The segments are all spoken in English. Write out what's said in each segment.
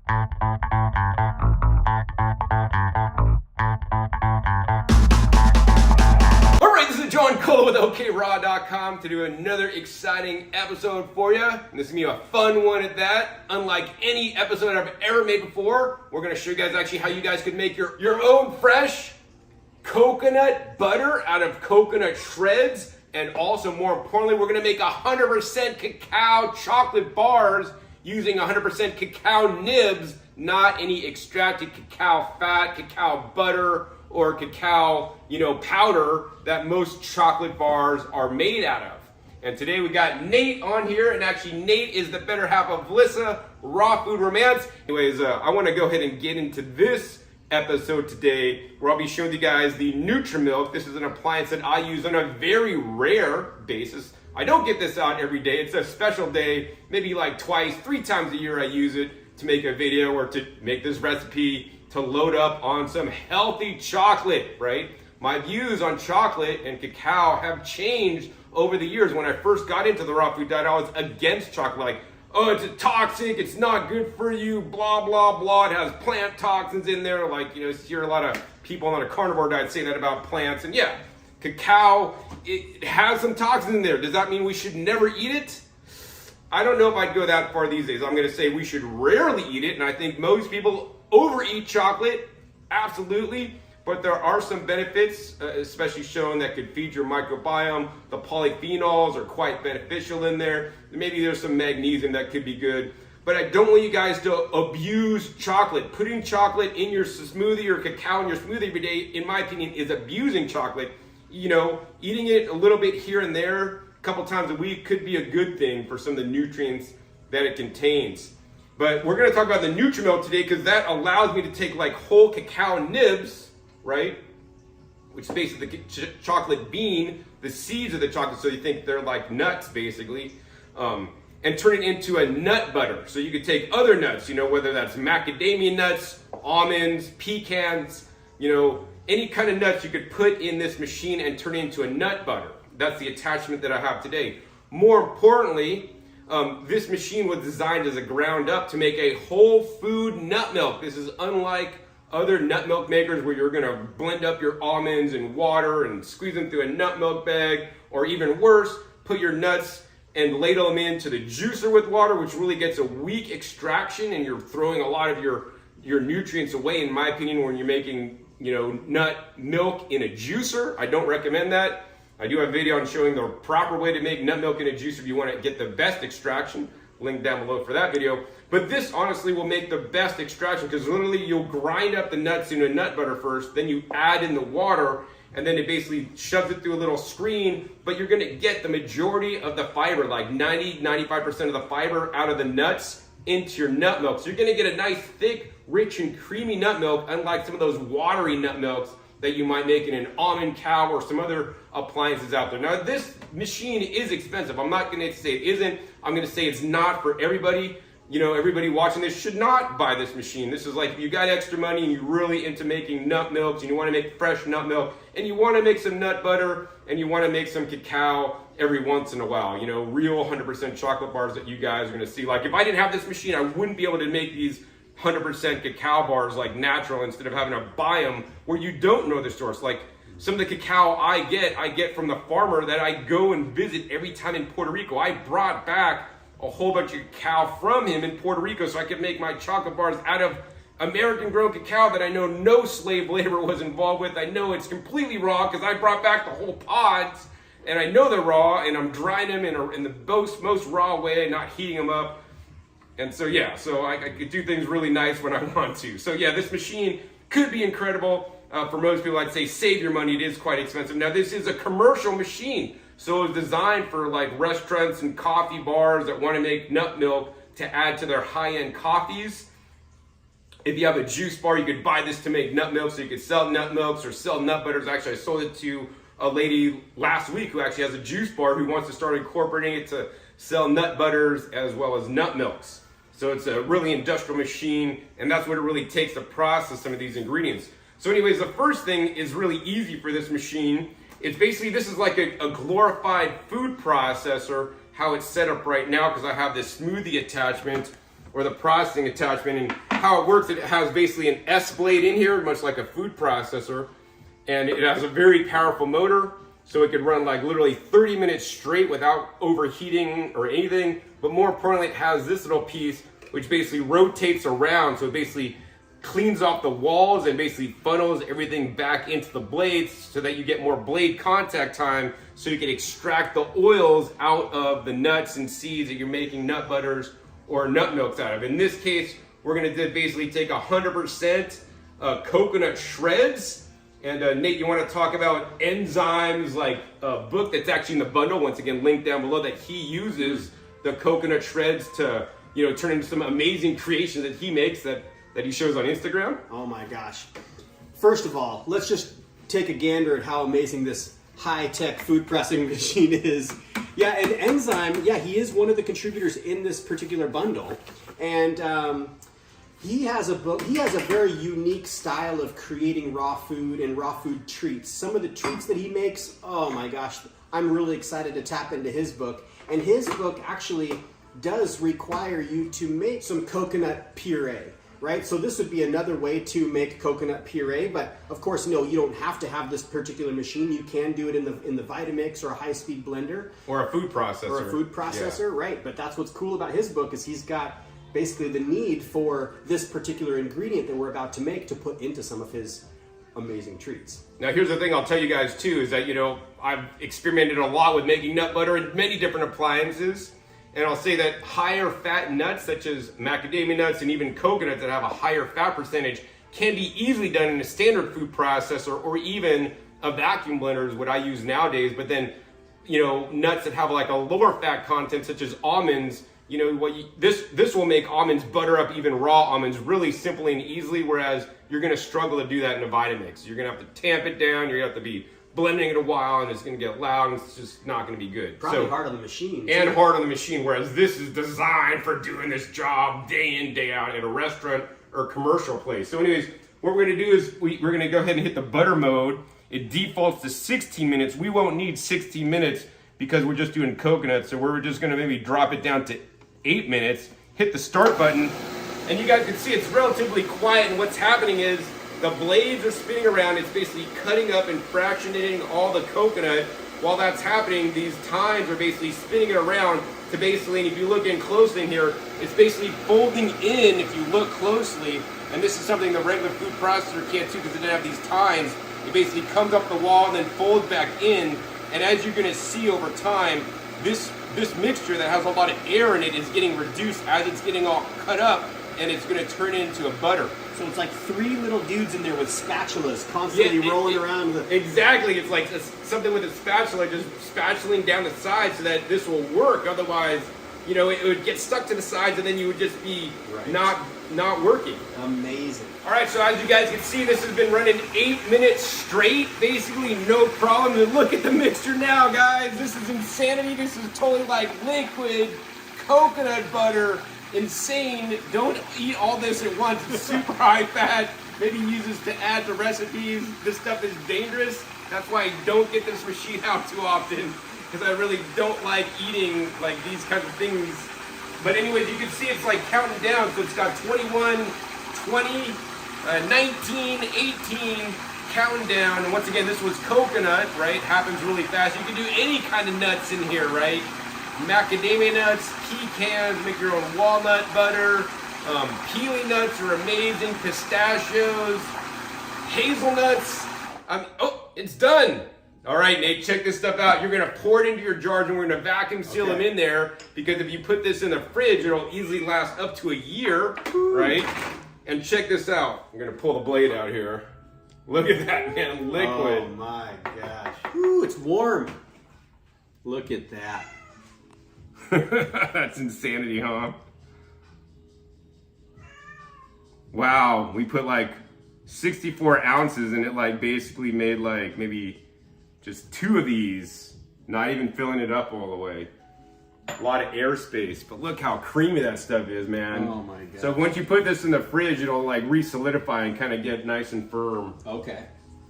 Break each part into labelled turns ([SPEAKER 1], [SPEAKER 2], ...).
[SPEAKER 1] With OKRaw.com to do another exciting episode for you. And this is going to be a fun one at that. Unlike any episode I've ever made before, we're going to show you guys actually how you guys could make your own fresh coconut butter out of coconut shreds. And also, more importantly, we're going to make 100% cacao chocolate bars using 100% cacao nibs, not any extracted cacao fat, cacao butter, or cacao, powder that most chocolate bars are made out of. And today we got Nate on here, and actually Nate is the better half of Lissa, Raw Food Romance. Anyways, I want to go ahead and get into this episode today, where I'll be showing you guys the Nutramilk. This is an appliance that I use on a very rare basis. I don't get this out every day. It's a special day, maybe like twice, 3 times a year I use it to make a video or to make this recipe to load up on some healthy chocolate, right? My views on chocolate and cacao have changed over the years. When I first got into the raw food diet, I was against chocolate. Like, oh, it's toxic, it's not good for you, blah, blah, blah. It has plant toxins in there. Like, you hear a lot of people on a carnivore diet say that about plants. And yeah, cacao, it has some toxins in there. Does that mean we should never eat it? I don't know if I'd go that far these days. I'm gonna say we should rarely eat it. And I think most people overeat chocolate, absolutely, but there are some benefits, especially shown that could feed your microbiome. The polyphenols are quite beneficial in there. Maybe there's some magnesium that could be good, but I don't want you guys to abuse chocolate. Putting chocolate in your smoothie or cacao in your smoothie every day, in my opinion, is abusing chocolate. Eating it a little bit here and there, a couple times a week, could be a good thing for some of the nutrients that it contains. But we're going to talk about the Nutramilk today because that allows me to take like whole cacao nibs, right? Which is basically the chocolate bean, the seeds of the chocolate, so you think they're like nuts basically, and turn it into a nut butter. So you could take other nuts, whether that's macadamia nuts, almonds, pecans, any kind of nuts you could put in this machine and turn it into a nut butter. That's the attachment that I have today. More importantly, this machine was designed as a ground up to make a whole food nut milk. This is unlike other nut milk makers where you're gonna blend up your almonds in water and squeeze them through a nut milk bag, or even worse, put your nuts and ladle them into the juicer with water, which really gets a weak extraction and you're throwing a lot of your nutrients away, in my opinion, when you're making, nut milk in a juicer. I don't recommend that. I do have a video on showing the proper way to make nut milk in a juicer if you want to get the best extraction. Link down below for that video. But this honestly will make the best extraction because literally you'll grind up the nuts into a nut butter first, then you add in the water, and then it basically shoves it through a little screen, but you're gonna get the majority of the fiber, like 95% of the fiber out of the nuts into your nut milk. So you're gonna get a nice, thick, rich, and creamy nut milk, unlike some of those watery nut milks that you might make in an almond cow or some other appliances out there. Now, this machine is expensive. I'm not gonna say it isn't. I'm gonna say it's not for everybody. Everybody watching this should not buy this machine. This is like if you got extra money and you're really into making nut milks and you wanna make fresh nut milk and you wanna make some nut butter and you wanna make some cacao every once in a while, real 100% chocolate bars that you guys are gonna see. Like if I didn't have this machine, I wouldn't be able to make these 100% cacao bars like natural instead of having to buy them where you don't know the source. Like some of the cacao I get from the farmer that I go and visit every time in Puerto Rico. I brought back a whole bunch of cacao from him in Puerto Rico so I could make my chocolate bars out of American grown cacao that I know no slave labor was involved with. I know it's completely raw because I brought back the whole pods and I know they're raw and I'm drying them in the most raw way, not heating them up. And so yeah, so I could do things really nice when I want to. So yeah, this machine could be incredible. For most people, I'd say save your money. It is quite expensive. Now this is a commercial machine. So it was designed for like restaurants and coffee bars that want to make nut milk to add to their high-end coffees. If you have a juice bar, you could buy this to make nut milk so you could sell nut milks or sell nut butters. Actually, I sold it to a lady last week who actually has a juice bar who wants to start incorporating it to sell nut butters as well as nut milks. So it's a really industrial machine, and that's what it really takes to process some of these ingredients. So anyways, the first thing is really easy for this machine. It's basically, this is like a glorified food processor, how it's set up right now, because I have this smoothie attachment or the processing attachment. And how it works, it has basically an S blade in here, much like a food processor, and it has a very powerful motor, so it could run like literally 30 minutes straight without overheating or anything. But more importantly, it has this little piece which basically rotates around, so it basically cleans off the walls and basically funnels everything back into the blades so that you get more blade contact time, so you can extract the oils out of the nuts and seeds that you're making nut butters or nut milks out of. In this case, we're gonna basically take 100% coconut shreds. And Nate, you wanna talk about Enzymes, like a book that's actually in the bundle, once again, linked down below, that he uses the coconut shreds to, you know, turn into some amazing creations that he makes that he shows on Instagram.
[SPEAKER 2] Oh my gosh. First of all, let's just take a gander at how amazing this high-tech food pressing machine is. Yeah, and Enzyme, yeah, he is one of the contributors in this particular bundle. And he has a very unique style of creating raw food and raw food treats. Some of the treats that he makes, oh my gosh, I'm really excited to tap into his book. And his book actually does require you to make some coconut puree, right? So this would be another way to make coconut puree, but of course, no, you don't have to have this particular machine. You can do it in the Vitamix or a high-speed blender.
[SPEAKER 1] Or a food processor.
[SPEAKER 2] Yeah. Right. But that's what's cool about his book, is he's got basically the need for this particular ingredient that we're about to make to put into some of his amazing treats.
[SPEAKER 1] Now here's the thing I'll tell you guys too, is that, you know, I've experimented a lot with making nut butter and many different appliances. And I'll say that higher fat nuts, such as macadamia nuts and even coconuts that have a higher fat percentage, can be easily done in a standard food processor or even a vacuum blender is what I use nowadays. But then, you know, nuts that have like a lower fat content, such as almonds, you know, this will make almonds butter up even raw almonds really simply and easily, whereas you're gonna struggle to do that in a Vitamix. You're gonna have to tamp it down, you're gonna have to be blending it a while, and it's going to get loud, and it's just not going to be good.
[SPEAKER 2] Probably hard on the machine.
[SPEAKER 1] And hard on the machine, whereas this is designed for doing this job day in, day out at a restaurant or commercial place. So anyways, what we're going to do is we're going to go ahead and hit the butter mode. It defaults to 16 minutes. We won't need 16 minutes because we're just doing coconut, so we're just going to maybe drop it down to 8 minutes, hit the start button, and you guys can see it's relatively quiet, and what's happening is the blades are spinning around. It's basically cutting up and fractionating all the coconut. While that's happening, these tines are basically spinning it around to basically, and if you look in closely in here, it's basically folding in, if you look closely, and this is something the regular food processor can't do because it doesn't have these tines. It basically comes up the wall and then folds back in, and as you're gonna see over time, this mixture that has a lot of air in it is getting reduced as it's getting all cut up, and it's gonna turn into a butter.
[SPEAKER 2] So it's like 3 little dudes in there with spatulas constantly rolling around.
[SPEAKER 1] Exactly, it's like something with a spatula just spatulaing down the sides so that this will work. Otherwise, you know, it would get stuck to the sides and then you would just be not working.
[SPEAKER 2] Amazing.
[SPEAKER 1] All right, so as you guys can see, this has been running 8 minutes straight, basically no problem. And look at the mixture now, guys. This is insanity. This is totally like liquid coconut butter. Insane. Don't eat all this at once. It's super high fat. Maybe use this to add to recipes. This stuff is dangerous. That's why I don't get this machine out too often, because I really don't like eating like these kinds of things. But anyways, you can see it's like counting down. So it's got 21, 20, 19, 18, counting down. And once again, this was coconut, right? Happens really fast. You can do any kind of nuts in here, right? Macadamia nuts, pecans, make your own walnut butter, peely nuts are amazing, pistachios, hazelnuts. Oh, it's done. All right, Nate, check this stuff out. You're gonna pour it into your jars and we're gonna vacuum seal them in there, because if you put this in the fridge, it'll easily last up to a year, right? And check this out. I'm gonna pull the blade out here. Look at that, man, liquid.
[SPEAKER 2] Oh my gosh. Ooh, it's warm. Look at that.
[SPEAKER 1] That's insanity, huh? Wow, we put like 64 ounces and it like basically made like maybe just 2 of these, not even filling it up all the way. A lot of airspace, but look how creamy that stuff is, man.
[SPEAKER 2] Oh my god.
[SPEAKER 1] So once you put this in the fridge, it'll like re-solidify and kind of get nice and firm.
[SPEAKER 2] Okay.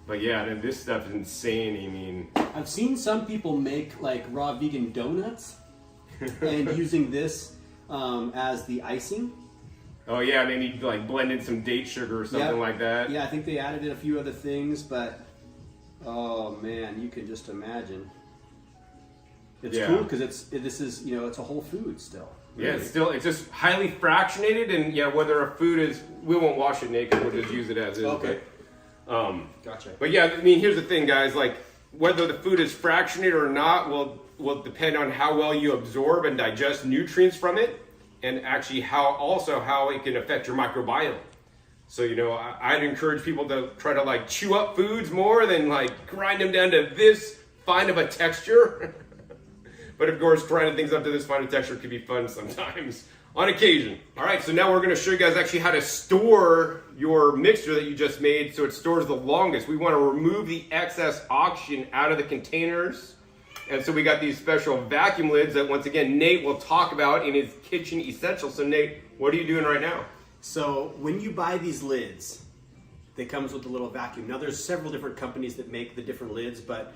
[SPEAKER 1] But yeah, this stuff is insane. I mean,
[SPEAKER 2] I've seen some people make like raw vegan donuts and using this as the icing.
[SPEAKER 1] Oh yeah, they need to like blend in some date sugar or something like that.
[SPEAKER 2] Yeah, I think they added in a few other things, but oh man, you can just imagine. It's cool because this is it's a whole food still.
[SPEAKER 1] Really. Yeah, it's just highly fractionated, and yeah, whether a food is, we won't wash it naked, we'll just use it as is.
[SPEAKER 2] Okay.
[SPEAKER 1] Gotcha. But yeah, I mean, here's the thing, guys. Like, whether the food is fractionated or not will depend on how well you absorb and digest nutrients from it, and actually how it can affect your microbiome. So I'd encourage people to try to like chew up foods more than like grind them down to this fine of a texture. But of course, grinding things up to this fine of texture can be fun sometimes, on occasion. All right, so now we're going to show you guys actually how to store your mixture that you just made so it stores the longest. We want to remove the excess oxygen out of the containers. And so we got these special vacuum lids that, once again, Nate will talk about in his kitchen essentials. So Nate, what are you doing right now?
[SPEAKER 2] So when you buy these lids, they comes with a little vacuum. Now there's several different companies that make the different lids, but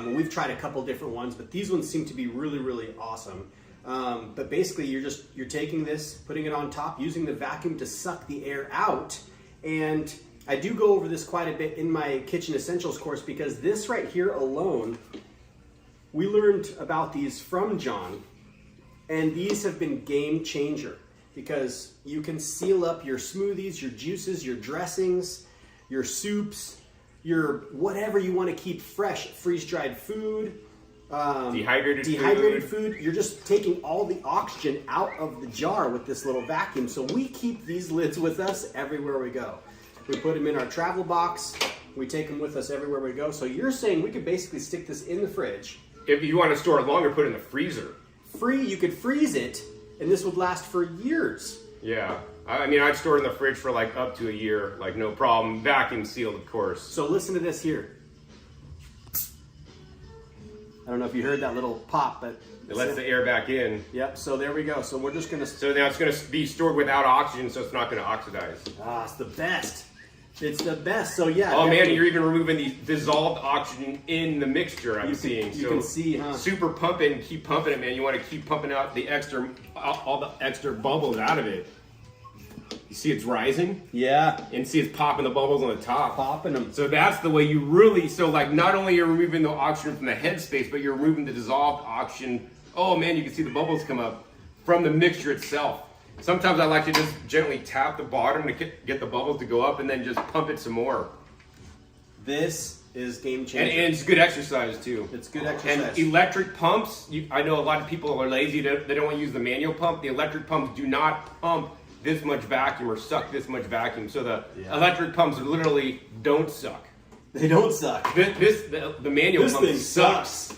[SPEAKER 2] we've tried a couple different ones, but these ones seem to be really, really awesome. But basically you're taking this, putting it on top, using the vacuum to suck the air out. And I do go over this quite a bit in my kitchen essentials course, because this right here alone, we learned about these from John, and these have been game changer because you can seal up your smoothies, your juices, your dressings, your soups, your whatever you want to keep fresh, freeze-dried food, dehydrated food. You're just taking all the oxygen out of the jar with this little vacuum. So we keep these lids with us everywhere we go. We put them in our travel box. We take them with us everywhere we go. So you're saying we could basically stick this in the fridge.
[SPEAKER 1] If you want to store it longer, put it in the freezer.
[SPEAKER 2] You could freeze it, and this would last for years.
[SPEAKER 1] Yeah. I mean, I'd store it in the fridge for like up to a year, like no problem. Vacuum sealed, of course.
[SPEAKER 2] So listen to this here. I don't know if you heard that little pop, but
[SPEAKER 1] it lets the air back in.
[SPEAKER 2] Yep, so there we go. So we're just gonna...
[SPEAKER 1] So now it's gonna be stored without oxygen, so it's not gonna oxidize.
[SPEAKER 2] Ah, it's the best. It's the best. So yeah.
[SPEAKER 1] Oh man, you're even removing the dissolved oxygen in the mixture. I'm seeing.
[SPEAKER 2] You can see, huh?
[SPEAKER 1] Super pumping. Keep pumping it, man. You want to keep pumping out the extra, all the extra bubbles out of it. You see it's rising?
[SPEAKER 2] Yeah.
[SPEAKER 1] And see it's popping the bubbles on the top.
[SPEAKER 2] Popping them.
[SPEAKER 1] So that's the way you really, so like not only you're removing the oxygen from the headspace, but you're removing the dissolved oxygen. Oh man, you can see the bubbles come up from the mixture itself. Sometimes I like to just gently tap the bottom to get the bubbles to go up and then just pump it some more.
[SPEAKER 2] This is game changer.
[SPEAKER 1] And it's good exercise too.
[SPEAKER 2] It's good exercise.
[SPEAKER 1] And electric pumps, I know a lot of people are lazy, they don't want to use the manual pump. The electric pumps do not pump this much vacuum or suck this much vacuum. So the electric pumps literally don't suck.
[SPEAKER 2] They don't suck.
[SPEAKER 1] The manual pump sucks.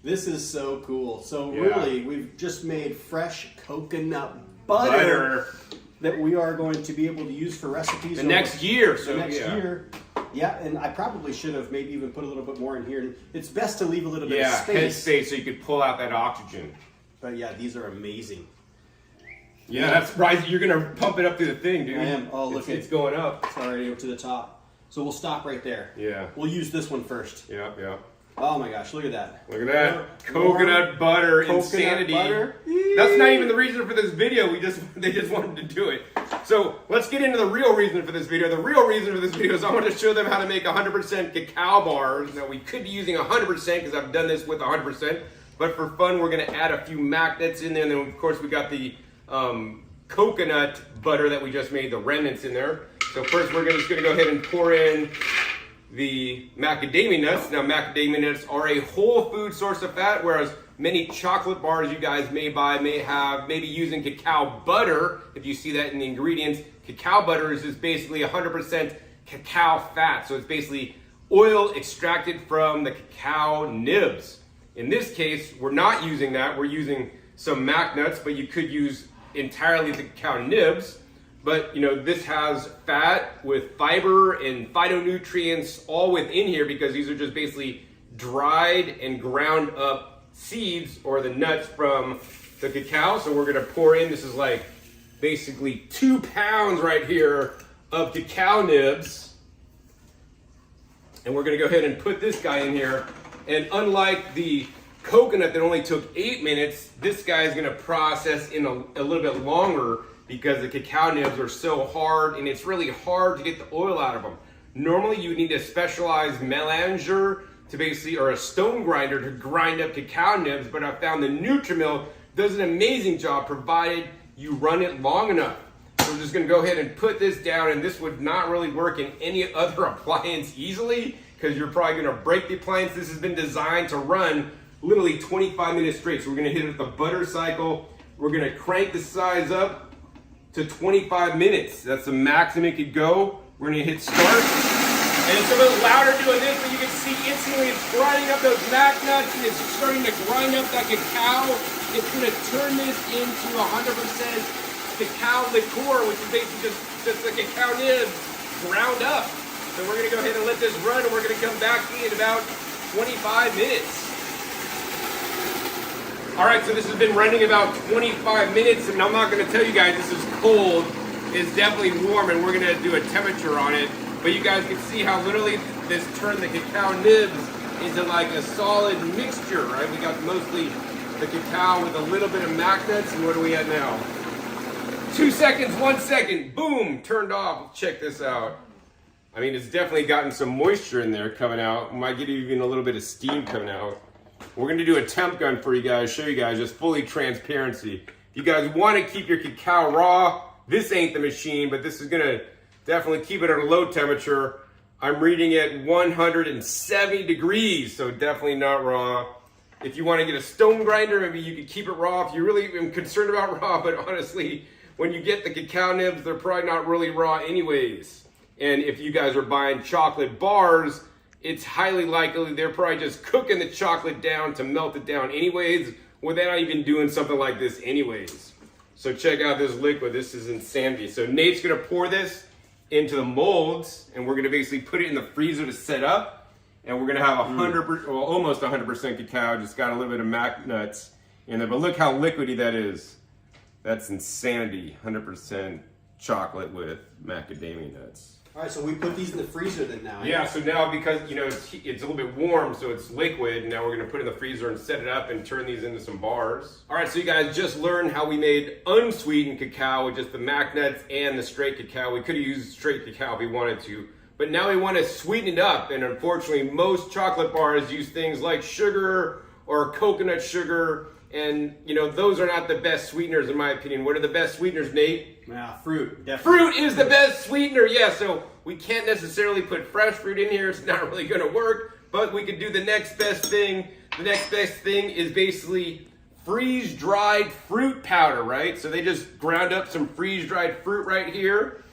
[SPEAKER 2] This is so cool. So really, we've just made fresh coconut butter that we are going to be able to use for recipes
[SPEAKER 1] the next year.
[SPEAKER 2] Yeah, and I probably should have maybe even put a little bit more in here. It's best to leave a little bit of space.
[SPEAKER 1] Head space so you could pull out that oxygen.
[SPEAKER 2] But yeah, these are amazing.
[SPEAKER 1] Yeah, that's right. You're gonna pump it up through the thing, dude.
[SPEAKER 2] I am. Oh, look,
[SPEAKER 1] it's going up.
[SPEAKER 2] It's already up to the top. So we'll stop right there.
[SPEAKER 1] Yeah.
[SPEAKER 2] We'll use this one first.
[SPEAKER 1] Yeah, yeah.
[SPEAKER 2] Oh my gosh, look at that.
[SPEAKER 1] Look at that. Coconut butter insanity.
[SPEAKER 2] Butter.
[SPEAKER 1] That's not even the reason for this video. They just wanted to do it. So let's get into the real reason for this video. The real reason for this video is I want to show them how to make 100% cacao bars. Now we could be using 100% because I've done this with 100%. But for fun, we're going to add a few magnets in there. And then of course we got the coconut butter that we just made, the remnants in there. So first we're just going to go ahead and pour in the macadamia nuts. Now macadamia nuts are a whole food source of fat, whereas many chocolate bars you guys may buy may have maybe using cacao butter. If you see that in the ingredients, cacao butter is just basically 100% cacao fat. So it's basically oil extracted from the cacao nibs. In this case, we're not using that. We're using some mac nuts, but you could use entirely the cacao nibs. But this has fat with fiber and phytonutrients all within here because these are just basically dried and ground up seeds or the nuts from the cacao. So we're gonna pour in, this is like basically 2 pounds right here of cacao nibs. And we're gonna go ahead and put this guy in here. And unlike the coconut that only took 8 minutes, this guy is gonna process in a little bit longer because the cacao nibs are so hard and it's really hard to get the oil out of them. Normally you need a specialized melanger to basically, or a stone grinder to grind up cacao nibs, but I found the Nutramilk does an amazing job provided you run it long enough. So we're just gonna go ahead and put this down, and this would not really work in any other appliance easily because you're probably gonna break the appliance. This has been designed to run literally 25 minutes straight. So we're gonna hit it with the butter cycle. We're gonna crank the size up to 25 minutes. That's the maximum it could go. We're gonna hit start. And it's a little louder doing this, but you can see instantly it's grinding up those mac nuts and it's starting to grind up that cacao. It's gonna turn this into 100% cacao liqueur, which is basically just the cacao nibs ground up. So we're gonna go ahead and let this run, and we're gonna come back in about 25 minutes. All right, so this has been running about 25 minutes, and I'm not gonna tell you guys this is cold. It's definitely warm, and we're gonna do a temperature on it. But you guys can see how literally this turned the cacao nibs into like a solid mixture, right? We got mostly the cacao with a little bit of mac nuts, and what are we at now? 2 seconds, 1 second, boom, turned off. Check this out. I mean, it's definitely gotten some moisture in there coming out. Might get even a little bit of steam coming out. We're gonna do a temp gun for you guys, show you guys just fully transparency. If you guys wanna keep your cacao raw, this ain't the machine, but this is gonna definitely keep it at a low temperature. I'm reading at 170 degrees, so definitely not raw. If you wanna get a stone grinder, maybe you could keep it raw if you really are concerned about raw, but honestly, when you get the cacao nibs, they're probably not really raw anyways. And if you guys are buying chocolate bars, it's highly likely they're probably just cooking the chocolate down to melt it down anyways, without even doing something like this anyways. So check out this liquid, this is insanity. So Nate's gonna pour this into the molds, and we're gonna basically put it in the freezer to set up, and we're gonna have 100%, well, almost 100% cacao, just got a little bit of mac nuts in there, but look how liquidy that is. That's insanity, 100% chocolate with macadamia nuts.
[SPEAKER 2] All right, so we put these in the freezer then now.
[SPEAKER 1] Yeah, so now because, you know, it's a little bit warm, so it's liquid, now we're gonna put it in the freezer and set it up and turn these into some bars. All right, so you guys just learned how we made unsweetened cacao with just the mac nuts and the straight cacao. We could have used straight cacao if we wanted to, but now we want to sweeten it up, and unfortunately most chocolate bars use things like sugar or coconut sugar, and you know, those are not the best sweeteners in my opinion. What are the best sweeteners, Nate?
[SPEAKER 2] Yeah, fruit, definitely.
[SPEAKER 1] Fruit is the best sweetener, yeah, so we can't necessarily put fresh fruit in here, it's not really gonna work, but we could do the next best thing. The next best thing is basically freeze-dried fruit powder, right? So they just ground up some freeze-dried fruit right here,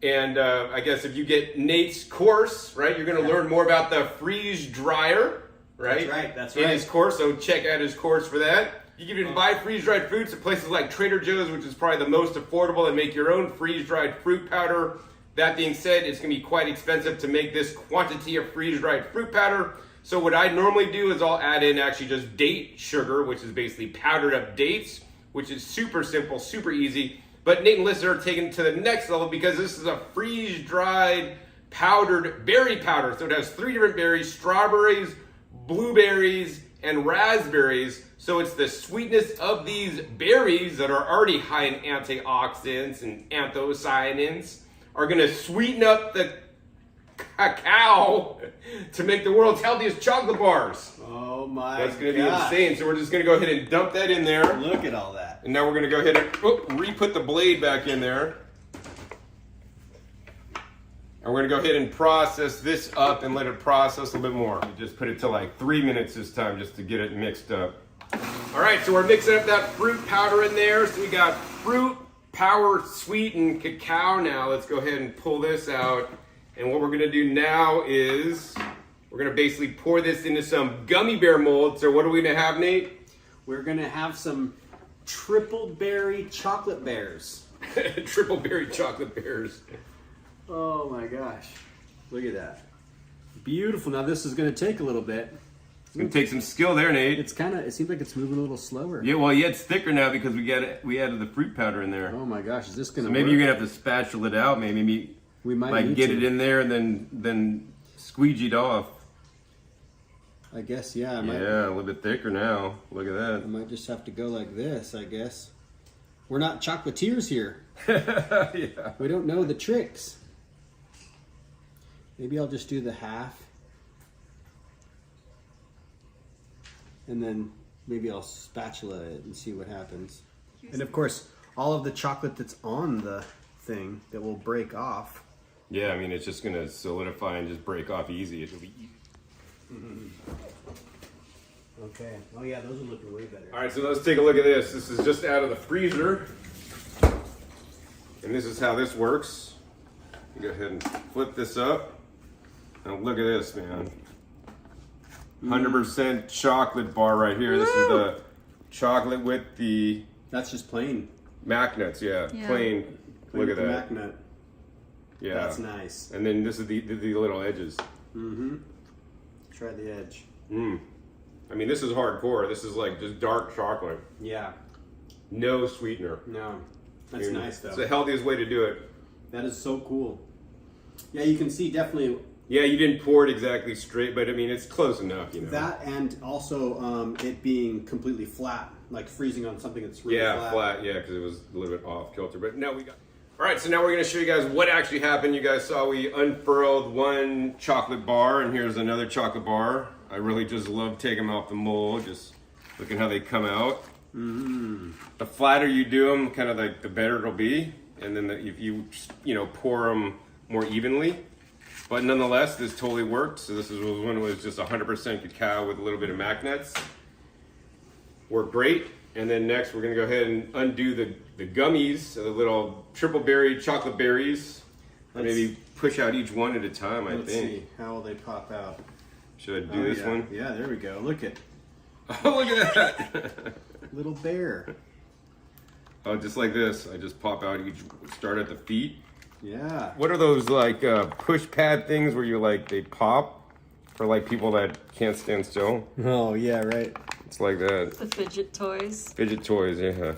[SPEAKER 1] and I guess if you get Nate's course, right, you're gonna learn more about the freeze dryer, right?
[SPEAKER 2] That's right.
[SPEAKER 1] In his course, so check out his course for that. You can even buy freeze-dried fruits at places like Trader Joe's, which is probably the most affordable, and make your own freeze-dried fruit powder. That being said, it's gonna be quite expensive to make this quantity of freeze-dried fruit powder. So what I normally do is I'll add in actually just date sugar, which is basically powdered up dates, which is super simple, super easy. But Nate and Lisa are taking it to the next level because this is a freeze-dried powdered berry powder. So it has 3 different berries: strawberries, blueberries, and raspberries. So it's the sweetness of these berries that are already high in antioxidants and anthocyanins are gonna sweeten up the cacao to make the world's healthiest chocolate bars.
[SPEAKER 2] Oh my
[SPEAKER 1] That's gonna be insane. So we're just gonna go ahead and dump that in there.
[SPEAKER 2] Look at all that.
[SPEAKER 1] And now we're gonna go ahead and re-put the blade back in there. And we're gonna go ahead and process this up and let it process a little bit more. We just put it to like 3 minutes this time just to get it mixed up. All right, so we're mixing up that fruit powder in there. So we got fruit power sweetened cacao now. Let's go ahead and pull this out. And what we're gonna do now is we're gonna basically pour this into some gummy bear molds. So what are we gonna have, Nate?
[SPEAKER 2] We're gonna have some triple berry chocolate bears.
[SPEAKER 1] Triple berry chocolate bears.
[SPEAKER 2] Oh my gosh. Look at that. Beautiful. Now this is gonna take a little bit.
[SPEAKER 1] It's gonna take some skill there, Nate.
[SPEAKER 2] It seems like it's moving a little slower.
[SPEAKER 1] Yeah, well, yeah, it's thicker now because we added the fruit powder in there.
[SPEAKER 2] Oh my gosh, is this gonna
[SPEAKER 1] So maybe
[SPEAKER 2] work?
[SPEAKER 1] you're gonna have to spatula it out. Maybe
[SPEAKER 2] we might
[SPEAKER 1] like
[SPEAKER 2] need
[SPEAKER 1] get
[SPEAKER 2] to.
[SPEAKER 1] it in there and then squeegee it off.
[SPEAKER 2] I guess, yeah. I might,
[SPEAKER 1] Yeah, a little bit thicker now. Look at
[SPEAKER 2] I
[SPEAKER 1] that.
[SPEAKER 2] might just have to go like this, I guess. We're not chocolatiers here.
[SPEAKER 1] Yeah.
[SPEAKER 2] We don't know the tricks. Maybe I'll just do the half. And then maybe I'll spatula it and see what happens. And of course, all of the chocolate that's on the thing that will break off.
[SPEAKER 1] Yeah, I mean, it's just gonna solidify and just break off easy. It'll be easy.
[SPEAKER 2] Okay. Oh yeah, those are looking way better.
[SPEAKER 1] All right, so let's take a look at this. This is just out of the freezer. And this is how this works. You go ahead and flip this up. And look at this, man. 100% chocolate bar right here. This is the chocolate with the...
[SPEAKER 2] That's just plain.
[SPEAKER 1] Magnets, yeah. Plain. Look at that.
[SPEAKER 2] Magnut.
[SPEAKER 1] Yeah.
[SPEAKER 2] That's nice.
[SPEAKER 1] And then this is the little edges.
[SPEAKER 2] Mm-hmm. Try the edge.
[SPEAKER 1] I mean, this is hardcore. This is like just dark chocolate.
[SPEAKER 2] Yeah.
[SPEAKER 1] No sweetener.
[SPEAKER 2] No. That's nice, though.
[SPEAKER 1] It's the healthiest way to do it.
[SPEAKER 2] That is so cool. Yeah, you can see definitely...
[SPEAKER 1] Yeah, you didn't pour it exactly straight, but I mean, it's close enough, you know.
[SPEAKER 2] That and also it being completely flat, like freezing on something that's really flat.
[SPEAKER 1] Yeah, flat, yeah, because it was a little bit off kilter. But now we got... All right, so now we're going to show you guys what actually happened. You guys saw we unfurled one chocolate bar, and here's another chocolate bar. I really just love taking them off the mold, just looking how they come out. The flatter you do them, kind of like the better it'll be. And then if you pour them more evenly. But nonetheless, this totally worked. So this was one that was just 100% cacao with a little bit of magnets. Worked great. And then next, we're gonna go ahead and undo the gummies, so the little triple berry chocolate berries. Maybe push out each one at a time, I think.
[SPEAKER 2] Let's see, how will they pop out?
[SPEAKER 1] Should I do this one?
[SPEAKER 2] Yeah, there we go. Look at
[SPEAKER 1] Oh, look at that.
[SPEAKER 2] little bear.
[SPEAKER 1] Oh, just like this. I just pop out each, start at the feet.
[SPEAKER 2] Yeah.
[SPEAKER 1] What are those like push pad things where you like, they pop for like people that can't stand still?
[SPEAKER 2] Oh, yeah, right.
[SPEAKER 1] It's like that.
[SPEAKER 3] The fidget toys.
[SPEAKER 1] Fidget toys, yeah.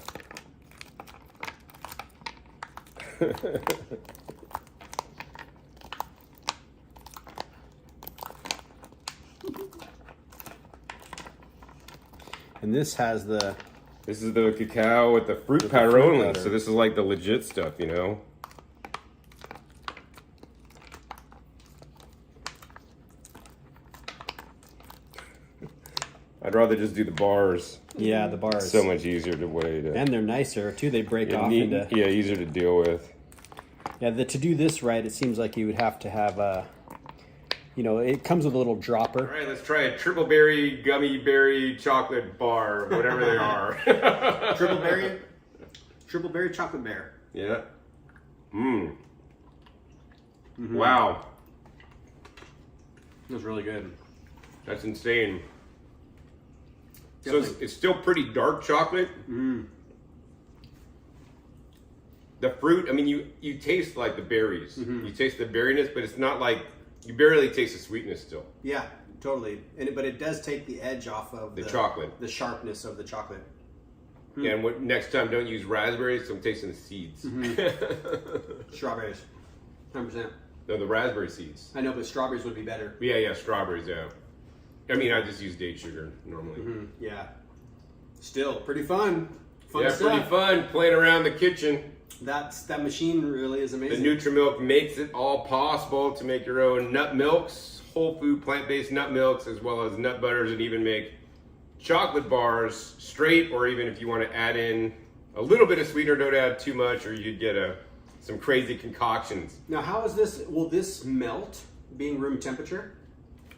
[SPEAKER 2] And this has the...
[SPEAKER 1] This is the cacao with the fruit powder only. So this is like the legit stuff, you know? I'd rather just do the bars.
[SPEAKER 2] Yeah, the bars.
[SPEAKER 1] So much easier to way to...
[SPEAKER 2] And they're nicer, too. They break off into...
[SPEAKER 1] Yeah, easier to deal with.
[SPEAKER 2] Yeah, to do this right, it seems like you would have to have a... it comes with a little dropper.
[SPEAKER 1] All right, let's try a triple berry, gummy berry, chocolate bar, whatever they are.
[SPEAKER 2] Triple berry chocolate bear.
[SPEAKER 1] Yeah. Wow.
[SPEAKER 2] It was really good.
[SPEAKER 1] That's insane.
[SPEAKER 2] Definitely.
[SPEAKER 1] So it's still pretty dark chocolate. The fruit, I mean, you taste like the berries. You taste the berryness, but it's not like, you barely taste the sweetness still.
[SPEAKER 2] Yeah, totally. But it does take the edge off of
[SPEAKER 1] the chocolate.
[SPEAKER 2] The sharpness of the chocolate.
[SPEAKER 1] Yeah, and next time don't use raspberries, so I'm tasting the seeds.
[SPEAKER 2] Strawberries. 100%.
[SPEAKER 1] No, the raspberry seeds.
[SPEAKER 2] I know, but strawberries would be better.
[SPEAKER 1] Yeah, strawberries, yeah. I mean, I just use date sugar normally.
[SPEAKER 2] Yeah. Still, pretty fun. Fun
[SPEAKER 1] Yeah,
[SPEAKER 2] stuff.
[SPEAKER 1] pretty fun playing around the kitchen.
[SPEAKER 2] That machine really is
[SPEAKER 1] The
[SPEAKER 2] amazing.
[SPEAKER 1] Nutramilk makes it all possible to make your own nut milks, whole food plant-based nut milks, as well as nut butters, and even make chocolate bars straight, or even if you want to add in a little bit of sweetener, don't add too much, or you'd get some crazy concoctions.
[SPEAKER 2] Now, how is this? Will this melt being room temperature?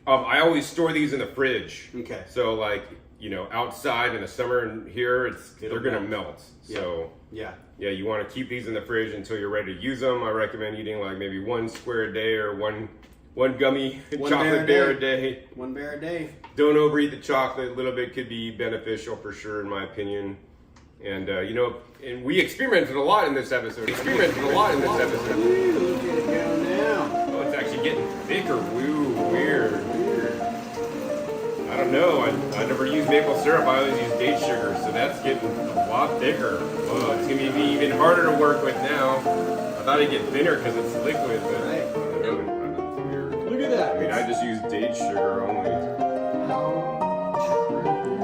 [SPEAKER 1] I always store these in the fridge.
[SPEAKER 2] Okay.
[SPEAKER 1] So like, outside in the summer and here, they're gonna melt.
[SPEAKER 2] Yeah.
[SPEAKER 1] So
[SPEAKER 2] Yeah.
[SPEAKER 1] yeah, you want to keep these in the fridge until you're ready to use them. I recommend eating like maybe one square a day or one gummy chocolate bear a day.
[SPEAKER 2] One bear a day.
[SPEAKER 1] Don't overeat the chocolate. A little bit could be beneficial for sure, in my opinion. And and we experimented a lot in this episode.
[SPEAKER 2] Ooh, look at it go now.
[SPEAKER 1] Oh, it's actually getting thicker. Woo, weird. I don't know. I never use maple syrup. I always use date sugar, so that's getting a lot thicker. Oh, it's gonna be even harder to work with now. I thought it'd get thinner because it's liquid, but
[SPEAKER 2] Right.
[SPEAKER 1] I don't know. It's weird.
[SPEAKER 2] Look at that.
[SPEAKER 1] I mean, I just use date sugar only.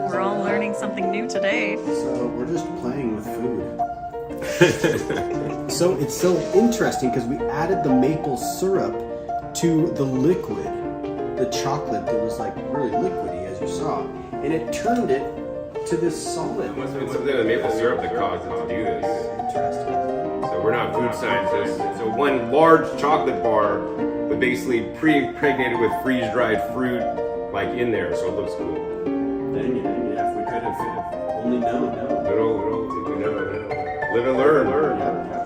[SPEAKER 3] We're all learning something new today.
[SPEAKER 2] So we're just playing with food. So it's so interesting because we added the maple syrup to the liquid, the chocolate that was like really liquidy, as you saw, and it turned it to this solid.
[SPEAKER 1] It must have been something in the maple syrup that caused it to do this.
[SPEAKER 2] Interesting.
[SPEAKER 1] So we're not food scientists. So one large chocolate bar, but basically pre-impregnated with freeze-dried fruit, like in there, so it looks cool.
[SPEAKER 2] Dang it, if we could have only known.
[SPEAKER 1] Little, live and learn.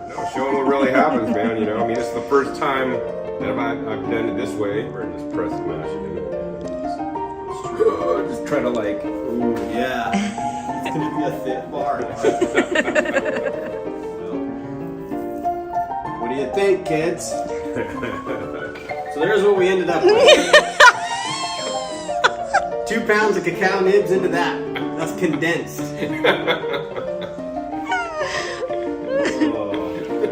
[SPEAKER 1] No, showing what really happens, man. You know, I mean, this is the first time that I've done it this way. We're in this press mash it in. Just try to like.
[SPEAKER 2] Ooh, yeah. It's gonna be a thick bar. What do you think, kids? So there's what we ended up with. 2 pounds of cacao nibs into that. That's condensed.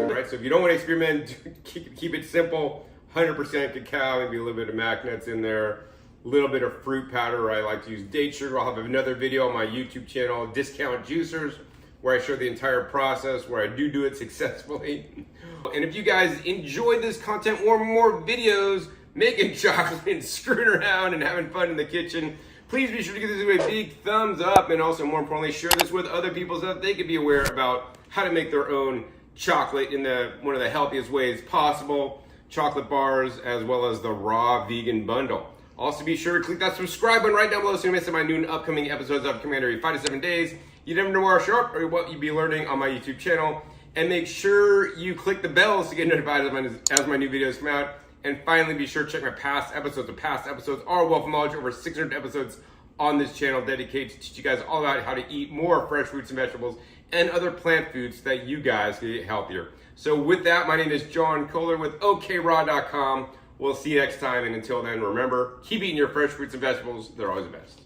[SPEAKER 1] Right, so if you don't want to experiment, keep it simple. 100% cacao, maybe a little bit of mac nuts in there, a little bit of fruit powder. I like to use date sugar. I'll have another video on my YouTube channel, Discount Juicers, where I show the entire process, where I do it successfully. And if you guys enjoyed this content or more videos, making chocolate and screwing around and having fun in the kitchen, please be sure to give this video a big thumbs up, and also more importantly, share this with other people so that they can be aware about how to make their own chocolate in one of the healthiest ways possible. Chocolate bars, as well as the raw vegan bundle. Also be sure to click that subscribe button right down below so you don't miss my new and upcoming episodes coming every 5 to 7 days. You never know where I'll show up or what you'll be learning on my YouTube channel. And make sure you click the bells to get notified as my new videos come out. And finally, be sure to check my past episodes. The past episodes are wealth of knowledge. Over 600 episodes on this channel dedicated to teach you guys all about how to eat more fresh fruits and vegetables and other plant foods so that you guys can get healthier. So with that, my name is John Kohler with OKRaw.com. We'll see you next time. And until then, remember, keep eating your fresh fruits and vegetables. They're always the best.